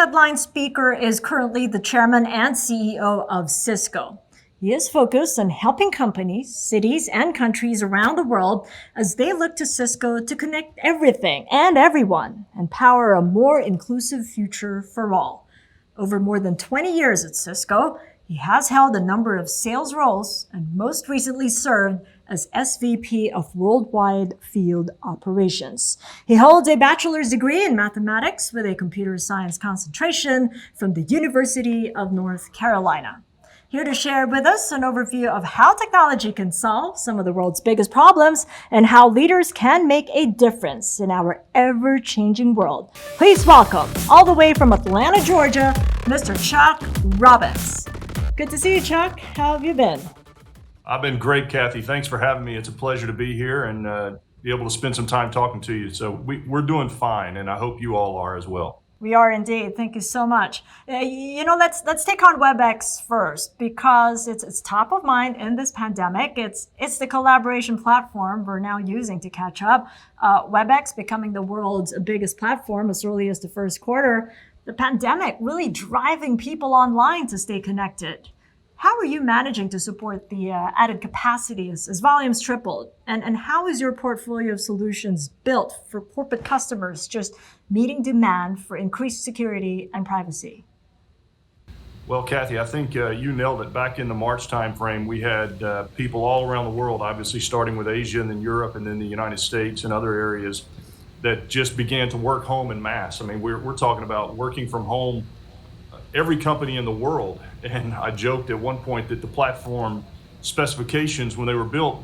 headline speaker is currently the chairman and CEO of Cisco. He is focused on helping companies, cities, and countries around the world as they look to Cisco to connect everything and everyone and power a more inclusive future for all. Over more than 20 years at Cisco, he has held a number of sales roles and most recently served as SVP of Worldwide Field Operations. He holds a bachelor's degree in mathematics with a computer science concentration from the University of North Carolina. Here to share with us an overview of how technology can solve some of the world's biggest problems and how leaders can make a difference in our ever-changing world. Please welcome, all the way from Atlanta, Georgia, Mr. Chuck Robbins. Good to see you, Chuck. How have you been? I've been great, Kathy. Thanks for having me. It's a pleasure to be here and be able to spend some time talking to you. So we're doing fine, and I hope you all are as well. We are indeed. Thank you so much. Let's take on WebEx first because it's top of mind in this pandemic. It's the collaboration platform we're now using to catch up. WebEx becoming the world's biggest platform as early as the first quarter. The pandemic really driving people online to stay connected. How are you managing to support the added capacity as volumes tripled? And how is your portfolio of solutions built for corporate customers just meeting demand for increased security and privacy? Well, Kathy, I think you nailed it. Back in the March timeframe, we had people all around the world, obviously starting with Asia and then Europe and then the United States and other areas that just began to work home en masse. I mean, we're talking about working from home, every company in the world. And I joked at one point that the platform specifications, when they were built,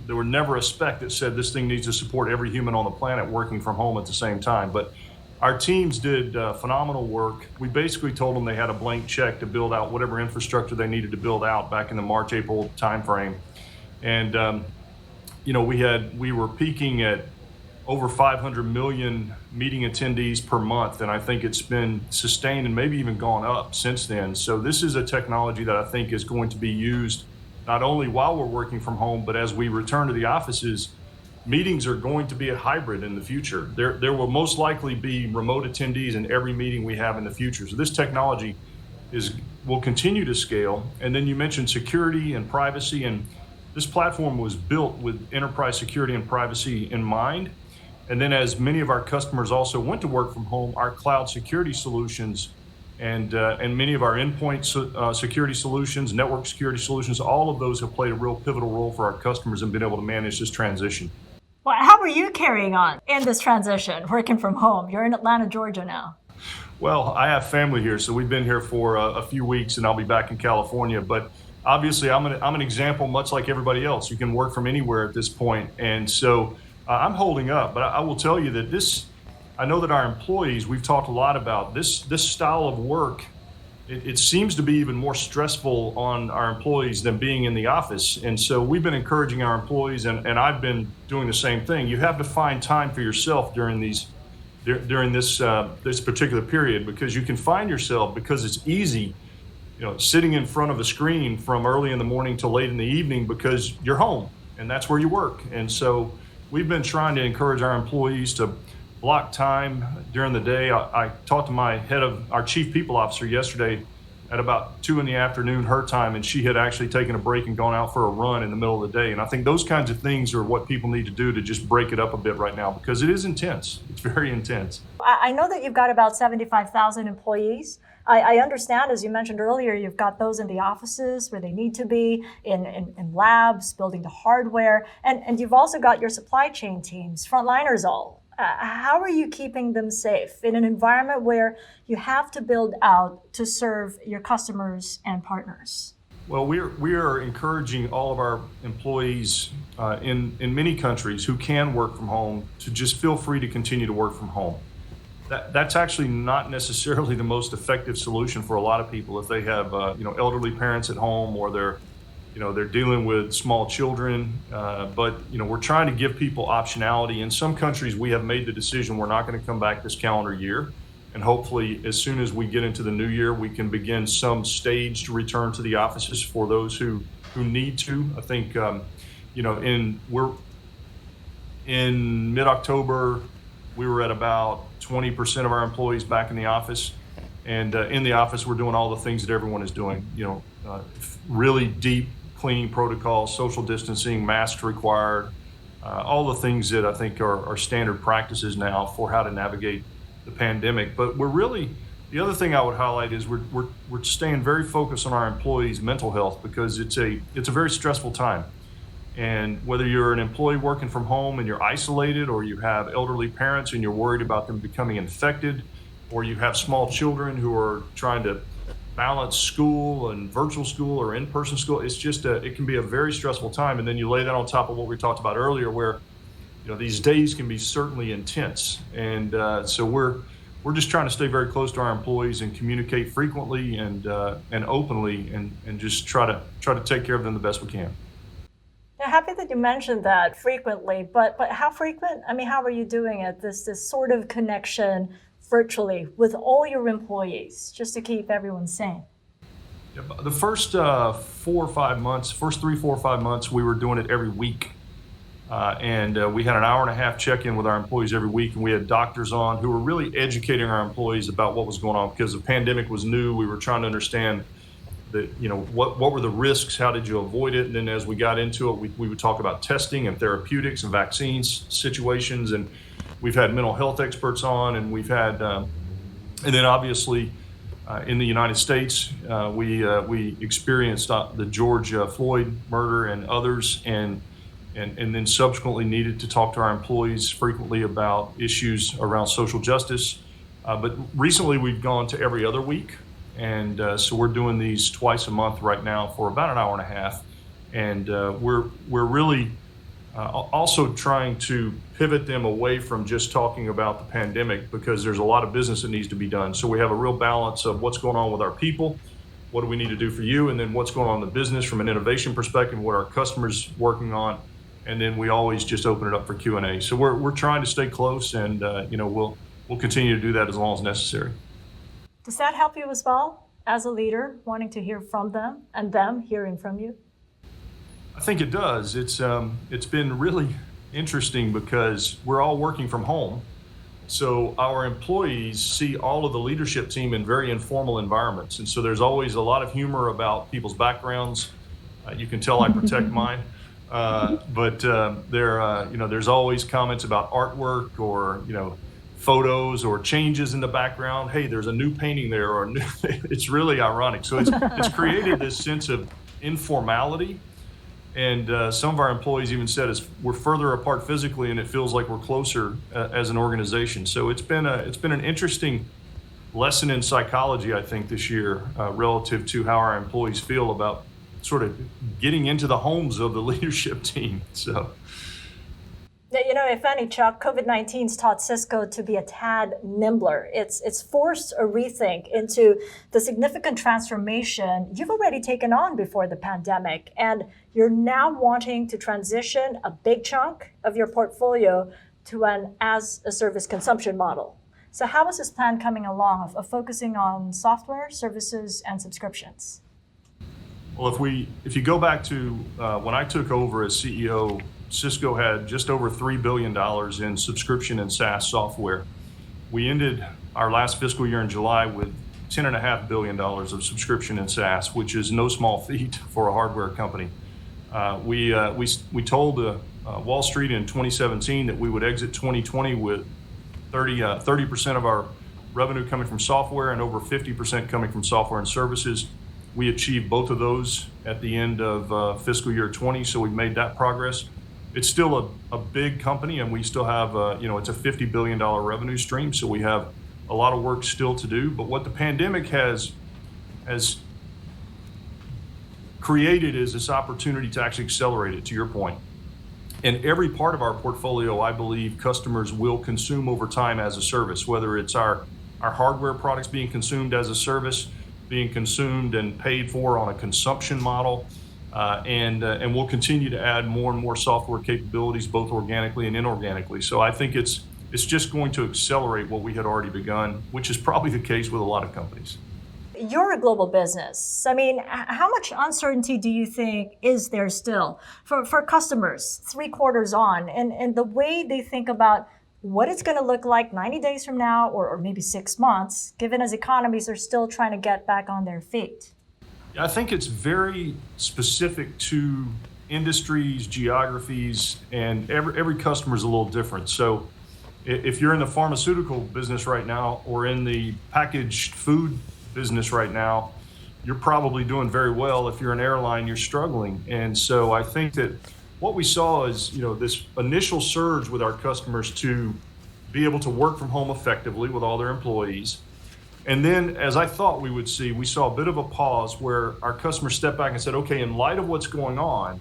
there were never a spec that said this thing needs to support every human on the planet working from home at the same time. But our teams did phenomenal work. We basically told them they had a blank check to build out whatever infrastructure they needed to build out back in the March, April timeframe. And, we were peaking at over 500 million meeting attendees per month. And I think it's been sustained and maybe even gone up since then. So this is a technology that I think is going to be used not only while we're working from home, but as we return to the offices. Meetings are going to be a hybrid in the future. There will most likely be remote attendees in every meeting we have in the future. So this technology will continue to scale. And then you mentioned security and privacy, and this platform was built with enterprise security and privacy in mind. And then as many of our customers also went to work from home, our cloud security solutions and many of our endpoint security solutions, network security solutions, all of those have played a real pivotal role for our customers and been able to manage this transition. Well, how are you carrying on in this transition, working from home? You're in Atlanta, Georgia now. Well, I have family here, so we've been here for a few weeks and I'll be back in California. But obviously I'm an example, much like everybody else. You can work from anywhere at this point. And so I'm holding up, but I will tell you that I know that our employees, we've talked a lot about this style of work. It seems to be even more stressful on our employees than being in the office. And so we've been encouraging our employees, and I've been doing the same thing. You have to find time for yourself during this particular period, because you can find yourself, because it's easy, sitting in front of a screen from early in the morning till late in the evening because you're home and that's where you work. And so we've been trying to encourage our employees to block time during the day. I talked to our chief people officer yesterday at about 2 p.m. her time, and she had actually taken a break and gone out for a run in the middle of the day. And I think those kinds of things are what people need to do to just break it up a bit right now, because it is intense. It's very intense. I know that you've got about 75,000 employees. I understand, as you mentioned earlier, you've got those in the offices where they need to be, in labs, building the hardware, and you've also got your supply chain teams, frontliners all. How are you keeping them safe in an environment where you have to build out to serve your customers and partners? Well, we are encouraging all of our employees in many countries who can work from home to just feel free to continue to work from home. That's actually not necessarily the most effective solution for a lot of people if they have elderly parents at home, or they're dealing with small children. But we're trying to give people optionality. In some countries, we have made the decision we're not going to come back this calendar year. And hopefully, as soon as we get into the new year, we can begin some staged return to the offices for those who need to. I think, we're in mid-October, we were at about 20% of our employees back in the office. And in the office, we're doing all the things that everyone is doing, really deep cleaning protocols, social distancing, masks required, all the things that I think are standard practices now for how to navigate the pandemic. But the other thing I would highlight is we're staying very focused on our employees' mental health, because it's a very stressful time. And whether you're an employee working from home and you're isolated, or you have elderly parents and you're worried about them becoming infected, or you have small children who are trying to balance school and virtual school or in-person school, it can be a very stressful time. And then you lay that on top of what we talked about earlier, where these days can be certainly intense. And so we're just trying to stay very close to our employees and communicate frequently and openly, and just try to take care of them the best we can. Yeah, happy that you mentioned that frequently, but how frequent? I mean, how are you doing it? This sort of connection virtually with all your employees, just to keep everyone sane. Yeah, the first 3, 4, 5 months, we were doing it every week. And we had an hour-and-a-half check-in with our employees every week, and we had doctors on who were really educating our employees about what was going on, because the pandemic was new. We were trying to understand what were the risks, how did you avoid it, and then as we got into it, we would talk about testing and therapeutics and vaccines situations, and we've had mental health experts on, and we've had, and then obviously in the United States, we experienced the George Floyd murder and others, and then subsequently needed to talk to our employees frequently about issues around social justice. But recently we've gone to every other week. And so we're doing these twice a month right now for about an hour and a half. And we're really also trying to pivot them away from just talking about the pandemic, because there's a lot of business that needs to be done. So we have a real balance of what's going on with our people, what do we need to do for you, and then what's going on in the business from an innovation perspective, what our customers working on. And then we always just open it up for Q&A. So we're trying to stay close, and we'll continue to do that as long as necessary. Does that help you as well, as a leader, wanting to hear from them and them hearing from you? I think it does. It's been really interesting because we're all working from home. So our employees see all of the leadership team in very informal environments. And so there's always a lot of humor about people's backgrounds. You can tell I protect mine. But there's always comments about artwork or, photos or changes in the background. Hey, there's a new painting there, or it's really ironic. So it's created this sense of informality. And some of our employees even said we're further apart physically, and it feels like we're closer as an organization. So it's been an interesting lesson in psychology, I think, this year relative to how our employees feel about sort of getting into the homes of the leadership team. So. If any, Chuck, COVID-19's taught Cisco to be a tad nimbler. It's forced a rethink into the significant transformation you've already taken on before the pandemic. And you're now wanting to transition a big chunk of your portfolio to an as-a-service consumption model. So how is this plan coming along of focusing on software, services, and subscriptions? Well, if you go back to when I took over as CEO, Cisco had just over $3 billion in subscription and SaaS software. We ended our last fiscal year in July with $10.5 billion of subscription and SaaS, which is no small feat for a hardware company. We told Wall Street in 2017 that we would exit 2020 with 30% of our revenue coming from software and over 50% coming from software and services. We achieved both of those at the end of fiscal year 20, so we've made that progress. It's still a big company, and we still have, it's a $50 billion revenue stream, so we have a lot of work still to do. But what the pandemic has created is this opportunity to actually accelerate it, to your point. And every part of our portfolio, I believe customers will consume over time as a service, whether it's our hardware products being consumed as a service, being consumed and paid for on a consumption model. And we'll continue to add more and more software capabilities, both organically and inorganically. So I think it's just going to accelerate what we had already begun, which is probably the case with a lot of companies. You're a global business. I mean, how much uncertainty do you think is there still for customers 3 quarters on, and the way they think about what it's going to look like 90 days from now or maybe 6 months, given as economies are still trying to get back on their feet? I think it's very specific to industries, geographies, and every customer is a little different. So if you're in the pharmaceutical business right now or in the packaged food business right now, you're probably doing very well. If you're an airline, you're struggling. And so I think that what we saw is, this initial surge with our customers to be able to work from home effectively with all their employees. And then, as I thought we would see, we saw a bit of a pause where our customers stepped back and said, okay, in light of what's going on,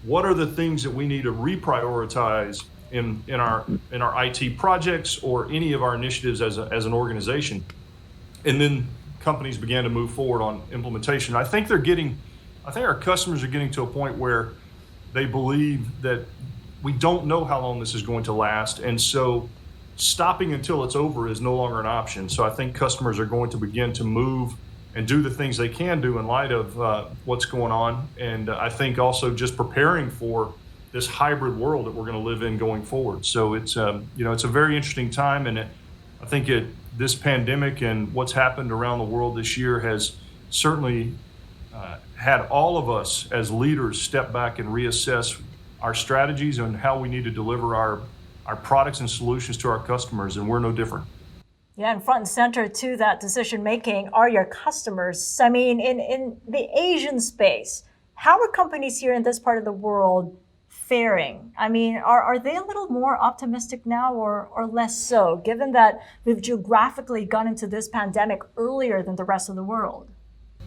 what are the things that we need to reprioritize in our IT projects or any of our initiatives as an organization? And then companies began to move forward on implementation. I think our customers are getting to a point where they believe that we don't know how long this is going to last. And so stopping until it's over is no longer an option. So I think customers are going to begin to move and do the things they can do in light of what's going on. And I think also just preparing for this hybrid world that we're going to live in going forward. So it's a very interesting time. And I think this pandemic and what's happened around the world this year has certainly had all of us as leaders step back and reassess our strategies and how we need to deliver our products and solutions to our customers, and we're no different. Yeah, and front and center to that decision making are your customers. I mean, in the Asian space, how are companies here in this part of the world faring? I mean, are they a little more optimistic now or less so, given that we've geographically gone into this pandemic earlier than the rest of the world?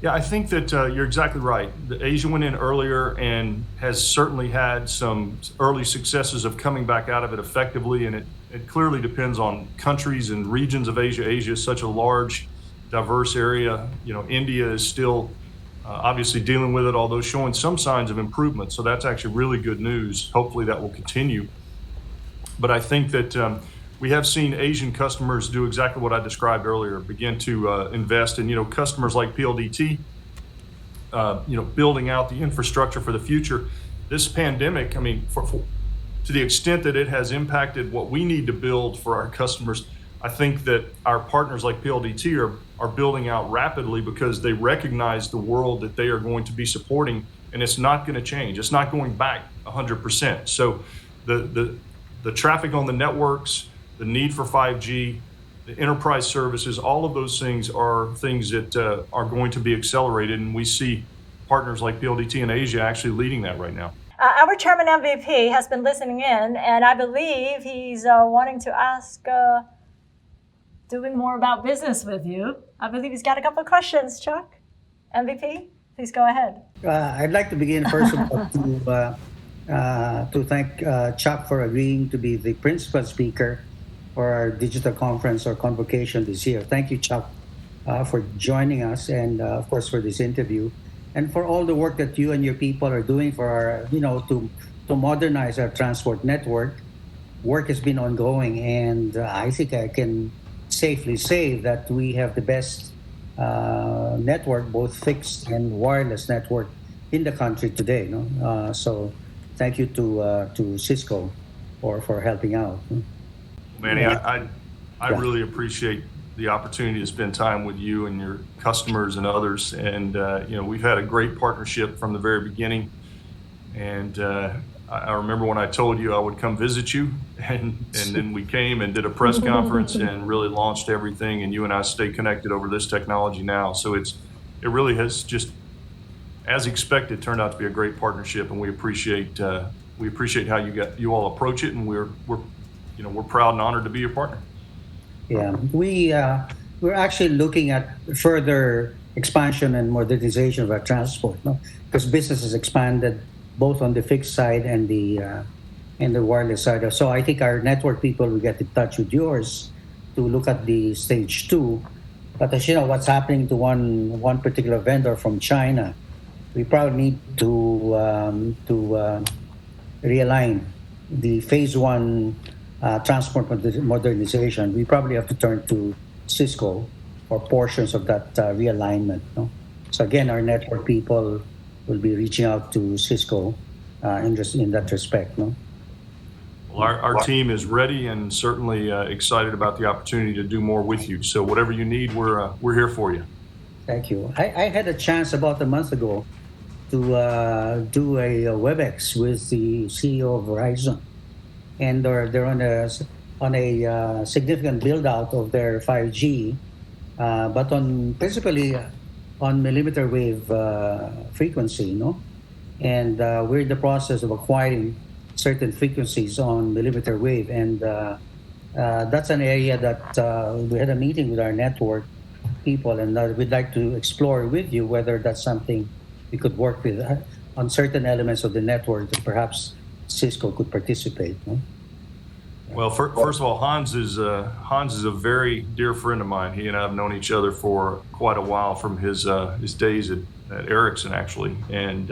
Yeah, I think that you're exactly right. Asia went in earlier and has certainly had some early successes of coming back out of it effectively. And it clearly depends on countries and regions of Asia. Asia is such a large, diverse area. India is still obviously dealing with it, although showing some signs of improvement. So that's actually really good news. Hopefully that will continue. But I think that we have seen Asian customers do exactly what I described earlier, begin to invest in, customers like PLDT, building out the infrastructure for the future. This pandemic, I mean, to the extent that it has impacted what we need to build for our customers, I think that our partners like PLDT are building out rapidly because they recognize the world that they are going to be supporting, and it's not going to change. It's not going back 100%. So the traffic on the networks, the need for 5G, the enterprise services, all of those things are things that are going to be accelerated. And we see partners like PLDT in Asia actually leading that right now. Our chairman MVP has been listening in, and I believe he's wanting to ask doing more about business with you. I believe he's got a couple of questions, Chuck. MVP, please go ahead. I'd like to begin first of all to thank Chuck for agreeing to be the principal speaker for our digital conference or convocation this year. Thank you, Chuck, for joining us and, of course, for this interview and for all the work that you and your people are doing for our, to modernize our transport network. Work has been ongoing, and I think I can safely say that we have the best network, both fixed and wireless network in the country today. So thank you to Cisco for helping out. Manny, I really appreciate the opportunity to spend time with you and your customers and others. And, we've had a great partnership from the very beginning. And I remember when I told you I would come visit you, and then we came and did a press conference and really launched everything. And you and I stay connected over this technology now. So it really has just, as expected, turned out to be a great partnership. And we appreciate how you all approach it. And we're proud and honored to be your partner. Yeah, we're actually looking at further expansion and modernization of our transport, because business has expanded both on the fixed side and the wireless side. So I think our network people will get in touch with yours to look at the stage 2. But as you know, what's happening to one particular vendor from China, we probably need to realign the phase 1 transport modernization. We probably have to turn to Cisco for portions of that realignment. So again, our network people will be reaching out to Cisco in that respect. Well, Well, our team is ready and certainly excited about the opportunity to do more with you. So whatever you need, we're here for you. Thank you. I had a chance about a month ago to do a WebEx with the CEO of Verizon, and they're on a significant build out of their 5G, but on principally on millimeter wave frequency, and we're in the process of acquiring certain frequencies on millimeter wave, and that's an area that we had a meeting with our network people, and we'd like to explore with you whether that's something we could work with on certain elements of the network that perhaps Cisco could participate. No? Well, first of all, Hans is a very dear friend of mine. He and I have known each other for quite a while from his days at Ericsson, actually, and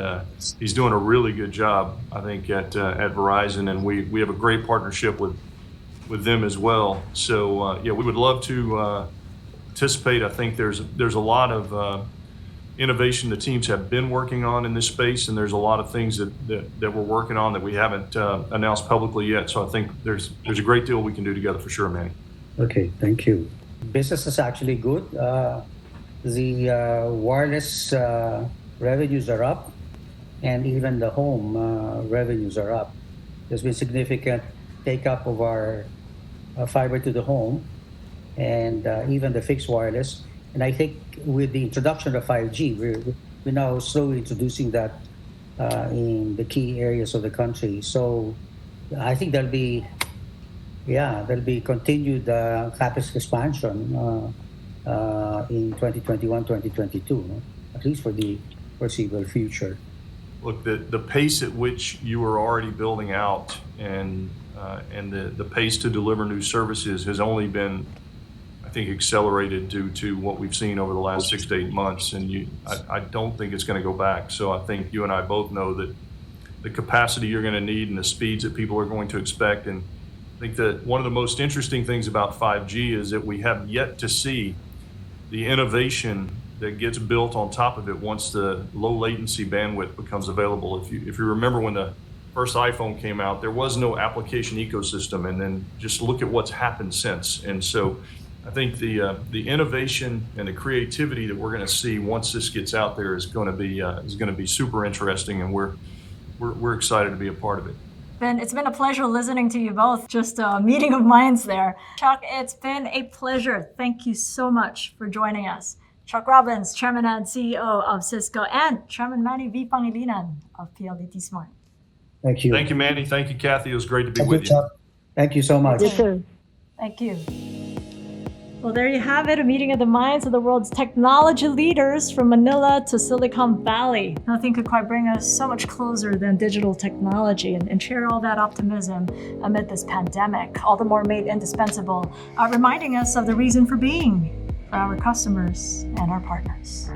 he's doing a really good job, I think, at Verizon, and we have a great partnership with them as well. So yeah, we would love to participate. I think there's a lot of innovation the teams have been working on in this space, and there's a lot of things that we're working on that we haven't announced publicly yet. So I think there's a great deal we can do together for sure, Manny. Okay, thank you. Business is actually good. The wireless revenues are up, and even the home revenues are up. There's been significant take-up of our fiber to the home, and even the fixed wireless. And I think with the introduction of 5G, we're now slowly introducing that in the key areas of the country. So I think there'll be continued capacity expansion in 2021, 2022, at least for the foreseeable future. Look, the pace at which you are already building out and the pace to deliver new services has only been, I think, accelerated due to what we've seen over the last 6 to 8 months, and I don't think it's going to go back. So I think you and I both know that the capacity you're going to need and the speeds that people are going to expect. And I think that one of the most interesting things about 5G is that we have yet to see the innovation that gets built on top of it once the low latency bandwidth becomes available. If you remember when the first iPhone came out, there was no application ecosystem, and then just look at what's happened since. And so I think the innovation and the creativity that we're going to see once this gets out there is going to be super interesting, and we're excited to be a part of it. It's been a pleasure listening to you both. Just a meeting of minds there. Chuck, it's been a pleasure. Thank you so much for joining us. Chuck Robbins, Chairman and CEO of Cisco, and Chairman Manny V. Pangilinan of PLDT Smart. Thank you. Thank you, Manny. Thank you, Kathy. It was great to be Thank with you, you. Chuck. Thank you so much. You too. Thank you. Well, there you have it, a meeting of the minds of the world's technology leaders from Manila to Silicon Valley. Nothing could quite bring us so much closer than digital technology and share all that optimism amid this pandemic, all the more made indispensable, reminding us of the reason for being for our customers and our partners.